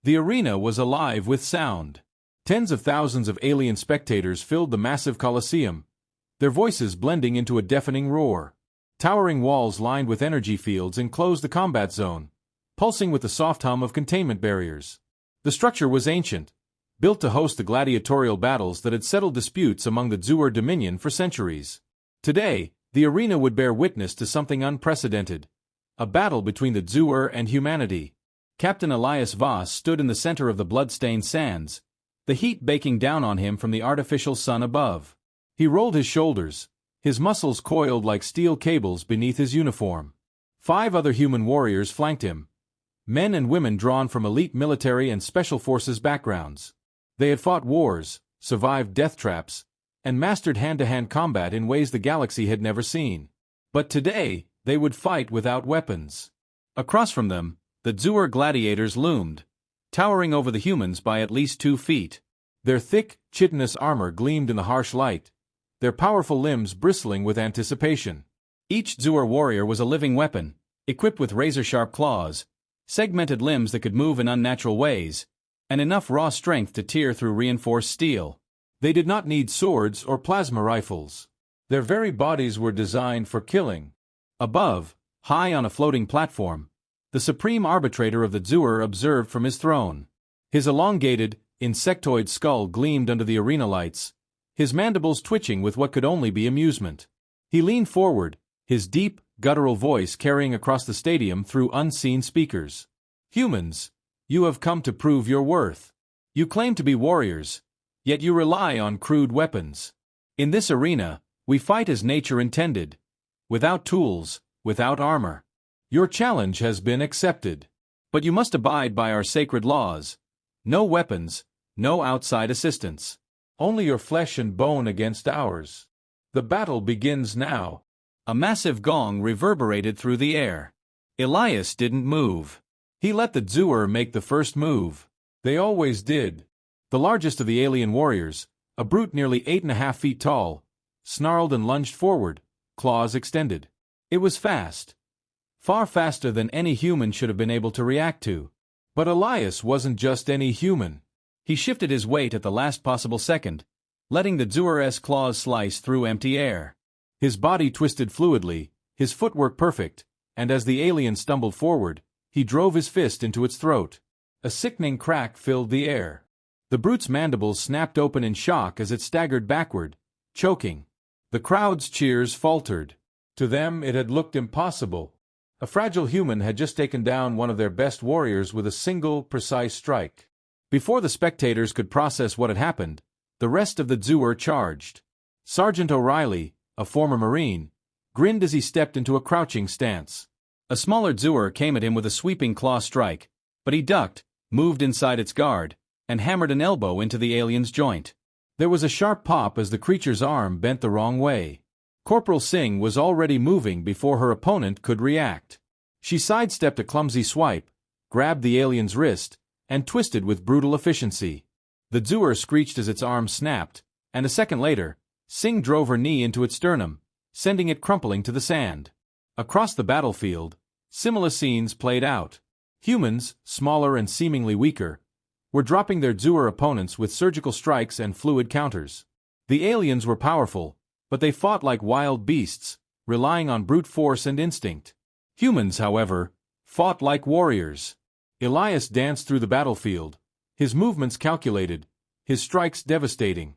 The arena was alive with sound. Tens of thousands of alien spectators filled the massive coliseum, their voices blending into a deafening roar. Towering walls lined with energy fields enclosed the combat zone, pulsing with the soft hum of containment barriers. The structure was ancient, built to host the gladiatorial battles that had settled disputes among the Zhu'er dominion for centuries. Today, the arena would bear witness to something unprecedented, a battle between the Zhu'er and humanity. Captain Elias Voss stood in the center of the blood-stained sands, the heat baking down on him from the artificial sun above. He rolled his shoulders, his muscles coiled like steel cables beneath his uniform. 5 other human warriors flanked him, men and women drawn from elite military and special forces backgrounds. They had fought wars, survived death traps, and mastered hand-to-hand combat in ways the galaxy had never seen. But today, they would fight without weapons. Across from them, the Zhu'er gladiators loomed, towering over the humans by at least 2 feet. Their thick, chitinous armor gleamed in the harsh light, their powerful limbs bristling with anticipation. Each Zhu'er warrior was a living weapon, equipped with razor-sharp claws, segmented limbs that could move in unnatural ways, and enough raw strength to tear through reinforced steel. They did not need swords or plasma rifles. Their very bodies were designed for killing. Above, high on a floating platform, the supreme arbitrator of the Zhu'er observed from his throne. His elongated, insectoid skull gleamed under the arena lights, his mandibles twitching with what could only be amusement. He leaned forward, his deep, guttural voice carrying across the stadium through unseen speakers. "Humans, you have come to prove your worth. You claim to be warriors, yet you rely on crude weapons. In this arena, we fight as nature intended, without tools, without armor. Your challenge has been accepted. But you must abide by our sacred laws. No weapons, no outside assistance. Only your flesh and bone against ours. The battle begins now." A massive gong reverberated through the air. Elias didn't move. He let the Zhu'er make the first move. They always did. The largest of the alien warriors, a brute nearly 8.5 feet tall, snarled and lunged forward, claws extended. It was fast. Far faster than any human should have been able to react to. But Elias wasn't just any human. He shifted his weight at the last possible second, letting the Zhu'er's claws slice through empty air. His body twisted fluidly, his footwork perfect, and as the alien stumbled forward, he drove his fist into its throat. A sickening crack filled the air. The brute's mandibles snapped open in shock as it staggered backward, choking. The crowd's cheers faltered. To them it had looked impossible. A fragile human had just taken down one of their best warriors with a single, precise strike. Before the spectators could process what had happened, the rest of the Zhu'er charged. Sergeant O'Reilly, a former Marine, grinned as he stepped into a crouching stance. A smaller Zhu'er came at him with a sweeping claw strike, but he ducked, moved inside its guard, and hammered an elbow into the alien's joint. There was a sharp pop as the creature's arm bent the wrong way. Corporal Singh was already moving before her opponent could react. She sidestepped a clumsy swipe, grabbed the alien's wrist, and twisted with brutal efficiency. The Zhu'er screeched as its arm snapped, and a second later, Singh drove her knee into its sternum, sending it crumpling to the sand. Across the battlefield, similar scenes played out. Humans, smaller and seemingly weaker, were dropping their Zhu'er opponents with surgical strikes and fluid counters. The aliens were powerful, but they fought like wild beasts, relying on brute force and instinct. Humans, however, fought like warriors. Elias danced through the battlefield, his movements calculated, his strikes devastating.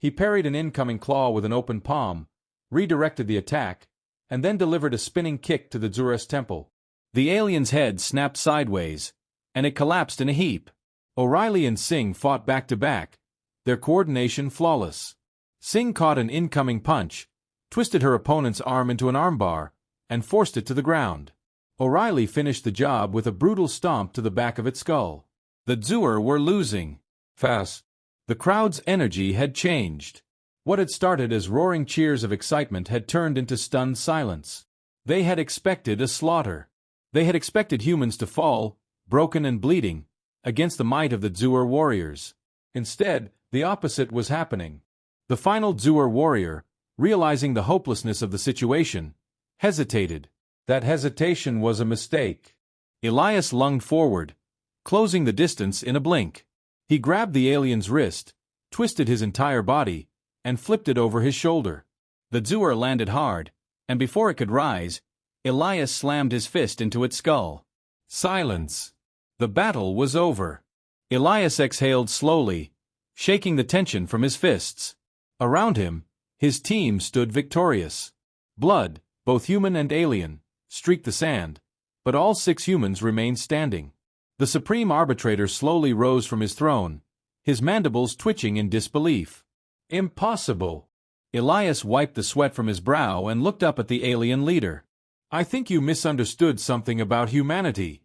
He parried an incoming claw with an open palm, redirected the attack, and then delivered a spinning kick to the Zhu'er's temple. The alien's head snapped sideways, and it collapsed in a heap. O'Reilly and Singh fought back to back, their coordination flawless. Singh caught an incoming punch, twisted her opponent's arm into an armbar, and forced it to the ground. O'Reilly finished the job with a brutal stomp to the back of its skull. The Zhu'er were losing. Fast. The crowd's energy had changed. What had started as roaring cheers of excitement had turned into stunned silence. They had expected a slaughter. They had expected humans to fall, broken and bleeding, against the might of the Zhu'er warriors. Instead, the opposite was happening. The final Zhu'er warrior, realizing the hopelessness of the situation, hesitated. That hesitation was a mistake. Elias lunged forward, closing the distance in a blink. He grabbed the alien's wrist, twisted his entire body, and flipped it over his shoulder. The Zhuer landed hard, and before it could rise, Elias slammed his fist into its skull. Silence. The battle was over. Elias exhaled slowly, shaking the tension from his fists. Around him, his team stood victorious. Blood, both human and alien, streaked the sand, but all 6 humans remained standing. The Supreme Arbitrator slowly rose from his throne, his mandibles twitching in disbelief. Impossible. Elias wiped the sweat from his brow and looked up at the alien leader. I think you misunderstood something about humanity.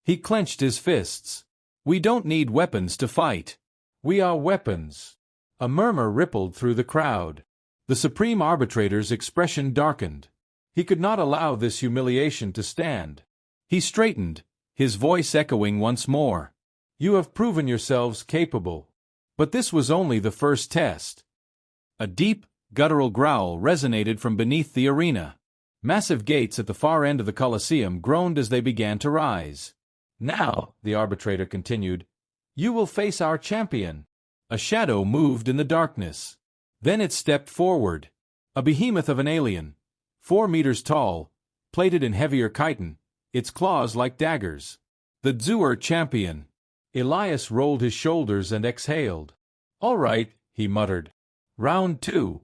He clenched his fists. We don't need weapons to fight. We are weapons. A murmur rippled through the crowd. The Supreme Arbitrator's expression darkened. He could not allow this humiliation to stand. He straightened, his voice echoing once more. You have proven yourselves capable. But this was only the first test. A deep, guttural growl resonated from beneath the arena. Massive gates at the far end of the Colosseum groaned as they began to rise. Now, the arbitrator continued, you will face our champion. A shadow moved in the darkness. Then it stepped forward. A behemoth of an alien, 4 meters tall, plated in heavier chitin, its claws like daggers. The Zhuer champion. Elias rolled his shoulders and exhaled. All right, he muttered. Round 2.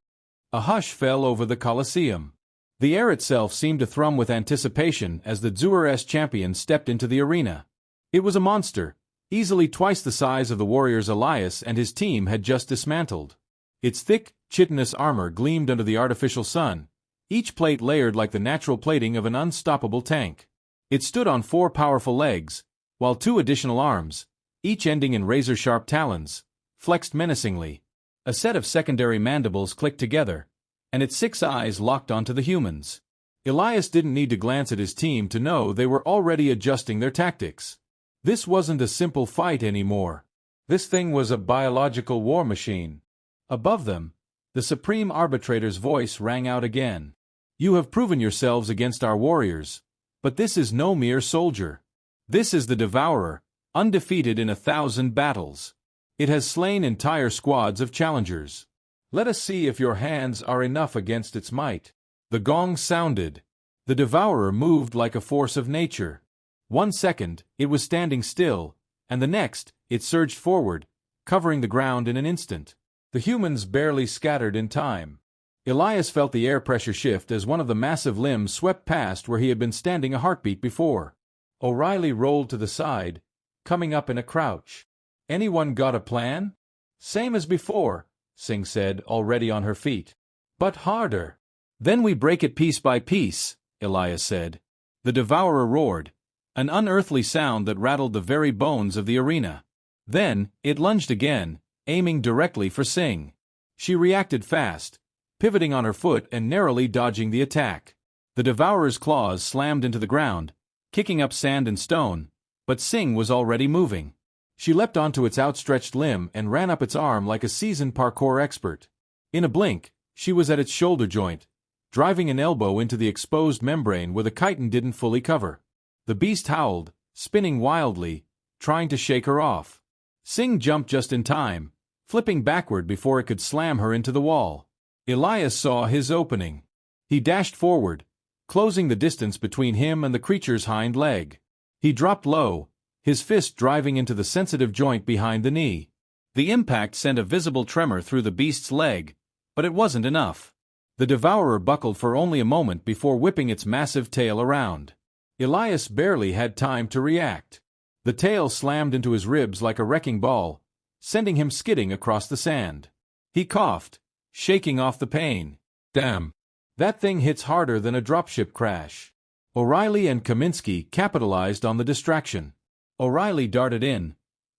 A hush fell over the Colosseum. The air itself seemed to thrum with anticipation as the Zhuer's champion stepped into the arena. It was a monster, easily twice the size of the warriors Elias and his team had just dismantled. Its thick, chitinous armor gleamed under the artificial sun, each plate layered like the natural plating of an unstoppable tank. It stood on 4 powerful legs, while 2 additional arms, each ending in razor-sharp talons, flexed menacingly. A set of secondary mandibles clicked together, and its 6 eyes locked onto the humans. Elias didn't need to glance at his team to know they were already adjusting their tactics. This wasn't a simple fight anymore. This thing was a biological war machine. Above them, the Supreme Arbitrator's voice rang out again. You have proven yourselves against our warriors, but this is no mere soldier. This is the Devourer, undefeated in 1,000 battles. It has slain entire squads of challengers. Let us see if your hands are enough against its might. The gong sounded. The Devourer moved like a force of nature. 1 second, it was standing still, and the next, it surged forward, covering the ground in an instant. The humans barely scattered in time. Elias felt the air pressure shift as one of the massive limbs swept past where he had been standing a heartbeat before. O'Reilly rolled to the side, coming up in a crouch. Anyone got a plan? Same as before, Singh said, already on her feet. But harder. Then we break it piece by piece, Elias said. The Devourer roared, an unearthly sound that rattled the very bones of the arena. Then, it lunged again, aiming directly for Singh. She reacted fast, pivoting on her foot and narrowly dodging the attack. The Devourer's claws slammed into the ground, kicking up sand and stone, but Singh was already moving. She leapt onto its outstretched limb and ran up its arm like a seasoned parkour expert. In a blink, she was at its shoulder joint, driving an elbow into the exposed membrane where the chitin didn't fully cover. The beast howled, spinning wildly, trying to shake her off. Singh jumped just in time, flipping backward before it could slam her into the wall. Elias saw his opening. He dashed forward, closing the distance between him and the creature's hind leg. He dropped low, his fist driving into the sensitive joint behind the knee. The impact sent a visible tremor through the beast's leg, but it wasn't enough. The Devourer buckled for only a moment before whipping its massive tail around. Elias barely had time to react. The tail slammed into his ribs like a wrecking ball, sending him skidding across the sand. He coughed, shaking off the pain. Damn. That thing hits harder than a dropship crash. O'Reilly and Kaminsky capitalized on the distraction. O'Reilly darted in,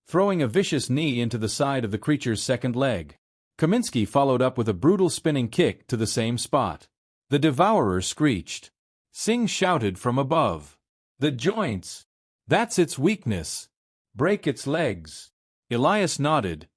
throwing a vicious knee into the side of the creature's second leg. Kaminsky followed up with a brutal spinning kick to the same spot. The Devourer screeched. Singh shouted from above. The joints! That's its weakness. Break its legs. Elias nodded,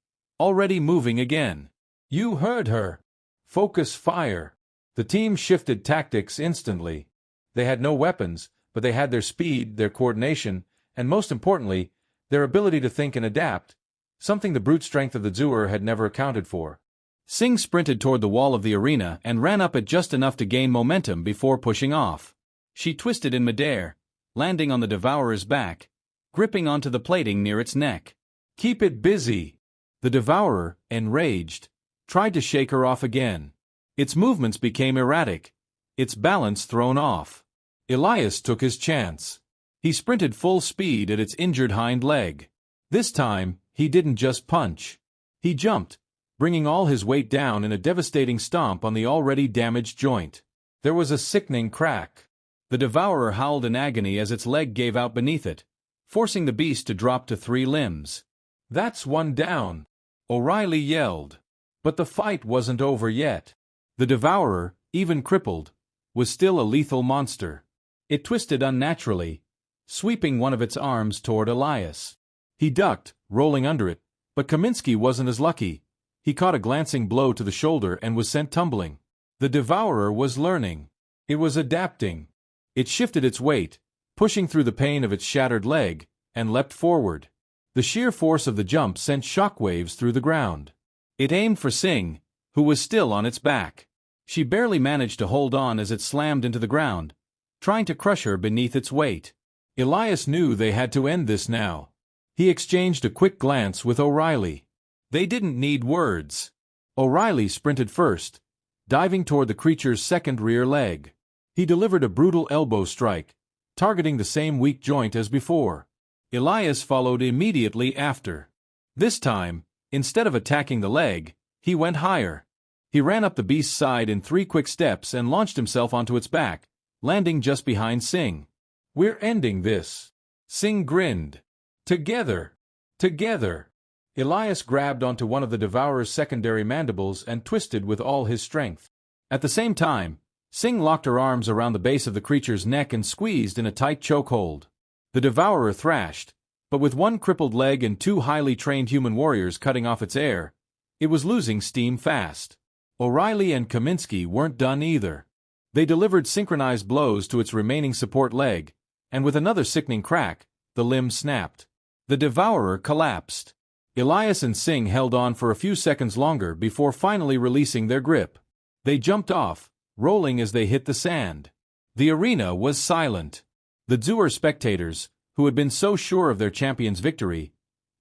already moving again. You heard her. Focus fire. The team shifted tactics instantly. They had no weapons, but they had their speed, their coordination, and most importantly, their ability to think and adapt, something the brute strength of the Zhuer had never accounted for. Sing sprinted toward the wall of the arena and ran up it just enough to gain momentum before pushing off. She twisted in midair, landing on the Devourer's back, gripping onto the plating near its neck. "Keep it busy!" The Devourer, enraged, tried to shake her off again. Its movements became erratic, its balance thrown off. Elias took his chance. He sprinted full speed at its injured hind leg. This time, he didn't just punch. He jumped, bringing all his weight down in a devastating stomp on the already damaged joint. There was a sickening crack. The Devourer howled in agony as its leg gave out beneath it, forcing the beast to drop to 3 limbs. "That's one down," O'Reilly yelled. But the fight wasn't over yet. The Devourer, even crippled, was still a lethal monster. It twisted unnaturally, sweeping one of its arms toward Elias. He ducked, rolling under it, but Kaminsky wasn't as lucky. He caught a glancing blow to the shoulder and was sent tumbling. The Devourer was learning. It was adapting. It shifted its weight, pushing through the pain of its shattered leg, and leapt forward. The sheer force of the jump sent shockwaves through the ground. It aimed for Sing, who was still on its back. She barely managed to hold on as it slammed into the ground, trying to crush her beneath its weight. Elias knew they had to end this now. He exchanged a quick glance with O'Reilly. They didn't need words. O'Reilly sprinted first, diving toward the creature's second rear leg. He delivered a brutal elbow strike, targeting the same weak joint as before. Elias followed immediately after. This time, instead of attacking the leg, he went higher. He ran up the beast's side in 3 quick steps and launched himself onto its back, landing just behind Sing. "We're ending this." Sing grinned. "Together! Together!" Elias grabbed onto one of the Devourer's secondary mandibles and twisted with all his strength. At the same time, Sing locked her arms around the base of the creature's neck and squeezed in a tight chokehold. The Devourer thrashed, but with 1 crippled leg and 2 highly trained human warriors cutting off its air, it was losing steam fast. O'Reilly and Kaminsky weren't done either. They delivered synchronized blows to its remaining support leg, and with another sickening crack, the limb snapped. The Devourer collapsed. Elias and Sing held on for a few seconds longer before finally releasing their grip. They jumped off, rolling as they hit the sand. The arena was silent. The Zhuer spectators, who had been so sure of their champion's victory,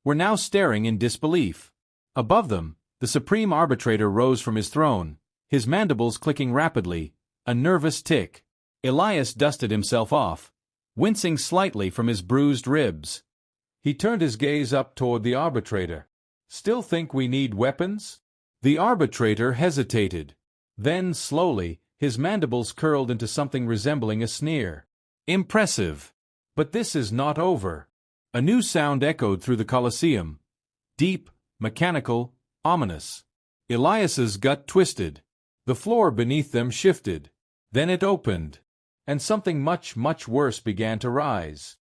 were now staring in disbelief. Above them, the Supreme Arbitrator rose from his throne, his mandibles clicking rapidly, a nervous tick. Elias dusted himself off, wincing slightly from his bruised ribs. He turned his gaze up toward the Arbitrator. "Still think we need weapons?" The Arbitrator hesitated. Then, slowly, his mandibles curled into something resembling a sneer. "Impressive. But this is not over." A new sound echoed through the Colosseum. Deep, mechanical, ominous. Elias's gut twisted. The floor beneath them shifted. Then it opened. And something much, much worse began to rise.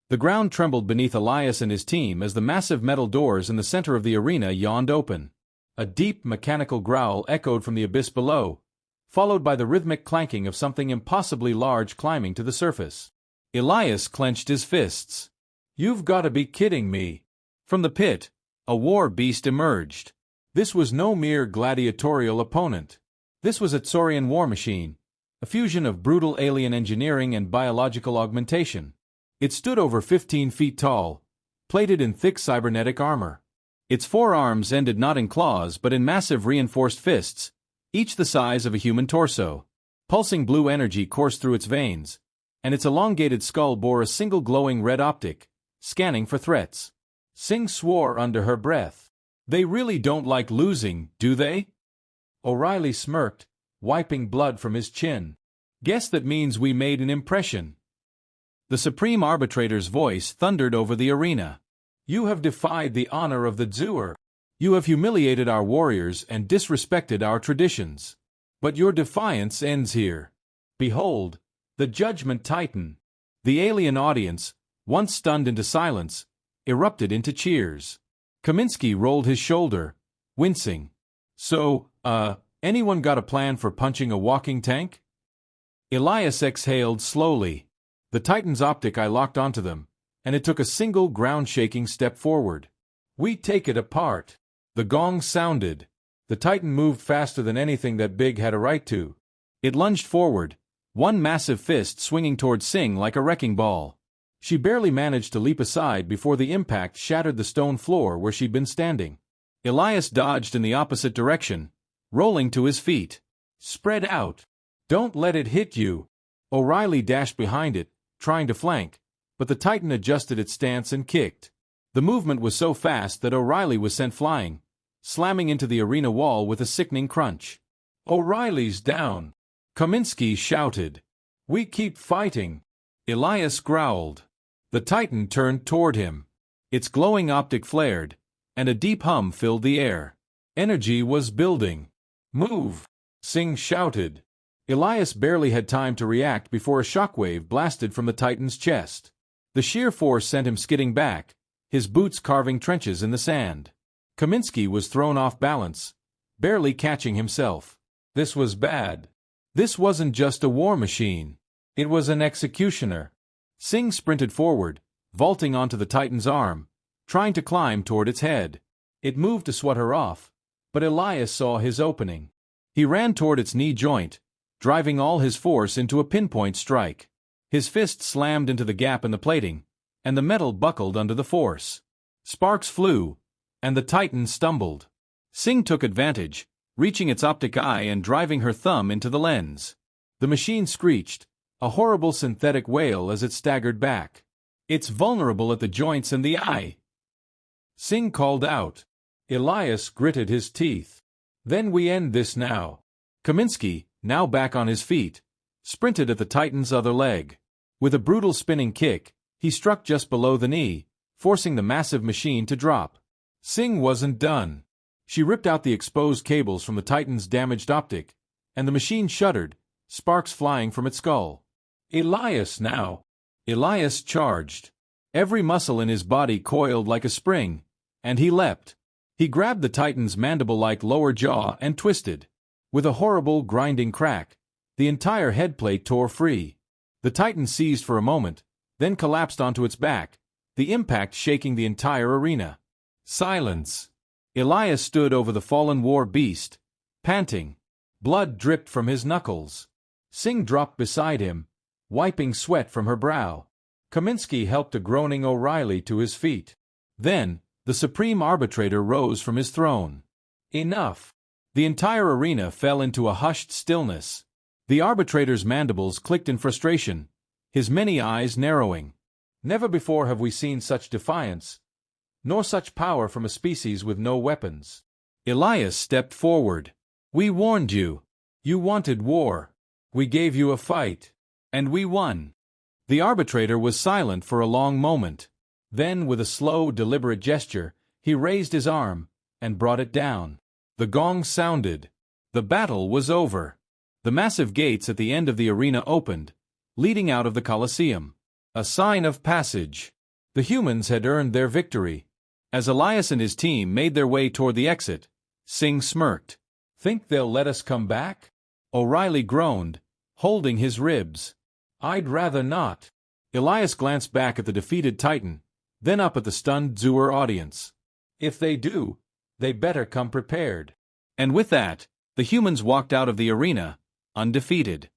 The ground trembled beneath Elias and his team as the massive metal doors in the center of the arena yawned open. A deep, mechanical growl echoed from the abyss below, followed by the rhythmic clanking of something impossibly large climbing to the surface. Elias clenched his fists. "You've got to be kidding me." From the pit, a war beast emerged. This was no mere gladiatorial opponent. This was a Tsaurian war machine, a fusion of brutal alien engineering and biological augmentation. It stood over 15 feet tall, plated in thick cybernetic armor. Its forearms ended not in claws but in massive reinforced fists, each the size of a human torso. Pulsing blue energy coursed through its veins, and its elongated skull bore a single glowing red optic, scanning for threats. Sing swore under her breath. "They really don't like losing, do they?" O'Reilly smirked, wiping blood from his chin. "Guess that means we made an impression." The Supreme Arbitrator's voice thundered over the arena. "You have defied the honor of the Zhuer. You have humiliated our warriors and disrespected our traditions. But your defiance ends here. Behold, the Judgment Titan." The alien audience, once stunned into silence, erupted into cheers. Kaminsky rolled his shoulder, wincing. "So, anyone got a plan for punching a walking tank?" Elias exhaled slowly. "The Titan's optic I locked onto them, and it took a single ground-shaking step forward. "We take it apart." The gong sounded. The Titan moved faster than anything that big had a right to. It lunged forward, one massive fist swinging toward Sing like a wrecking ball. She barely managed to leap aside before the impact shattered the stone floor where she'd been standing. Elias dodged in the opposite direction, rolling to his feet. "Spread out. Don't let it hit you." O'Reilly dashed behind it, trying to flank, but the Titan adjusted its stance and kicked. The movement was so fast that O'Reilly was sent flying, slamming into the arena wall with a sickening crunch. "O'Reilly's down," Kaminsky shouted. "We keep fighting," Elias growled. The Titan turned toward him. Its glowing optic flared, and a deep hum filled the air. Energy was building. "Move!" Sing shouted. Elias barely had time to react before a shockwave blasted from the Titan's chest. The sheer force sent him skidding back, his boots carving trenches in the sand. Kaminsky was thrown off balance, barely catching himself. This was bad. This wasn't just a war machine. It was an executioner. Sing sprinted forward, vaulting onto the Titan's arm, trying to climb toward its head. It moved to swat her off, but Elias saw his opening. He ran toward its knee joint, driving all his force into a pinpoint strike. His fist slammed into the gap in the plating, and the metal buckled under the force. Sparks flew, and the Titan stumbled. Sing took advantage, reaching its optic eye and driving her thumb into the lens. The machine screeched, a horrible synthetic wail as it staggered back. "It's vulnerable at the joints and the eye," Sing called out. Elias gritted his teeth. "Then we end this now." Kaminsky, now back on his feet, sprinted at the Titan's other leg. With a brutal spinning kick, he struck just below the knee, forcing the massive machine to drop. Sing wasn't done. She ripped out the exposed cables from the Titan's damaged optic, and the machine shuddered, sparks flying from its skull. "Elias now!" Elias charged. Every muscle in his body coiled like a spring, and he leapt. He grabbed the Titan's mandible-like lower jaw and twisted. With a horrible, grinding crack, the entire headplate tore free. The Titan seized for a moment, then collapsed onto its back, the impact shaking the entire arena. Silence. Elias stood over the fallen war beast, panting. Blood dripped from his knuckles. Sing dropped beside him, wiping sweat from her brow. Kaminsky helped a groaning O'Reilly to his feet. Then, the supreme arbitrator rose from his throne. Enough. The entire arena fell into a hushed stillness. The arbitrator's mandibles clicked in frustration, his many eyes narrowing. Never before have we seen such defiance, nor such power from a species with no weapons. Elias stepped forward. "We warned you. You wanted war. We gave you a fight. And we won." The arbitrator was silent for a long moment. Then, with a slow, deliberate gesture, he raised his arm and brought it down. The gong sounded. The battle was over. The massive gates at the end of the arena opened, leading out of the Colosseum. A sign of passage. The humans had earned their victory. As Elias and his team made their way toward the exit, Sing smirked. "Think they'll let us come back?" O'Reilly groaned, holding his ribs. "I'd rather not." Elias glanced back at the defeated Titan, then up at the stunned Zooer audience. "If they do, they better come prepared." And with that, the humans walked out of the arena, undefeated.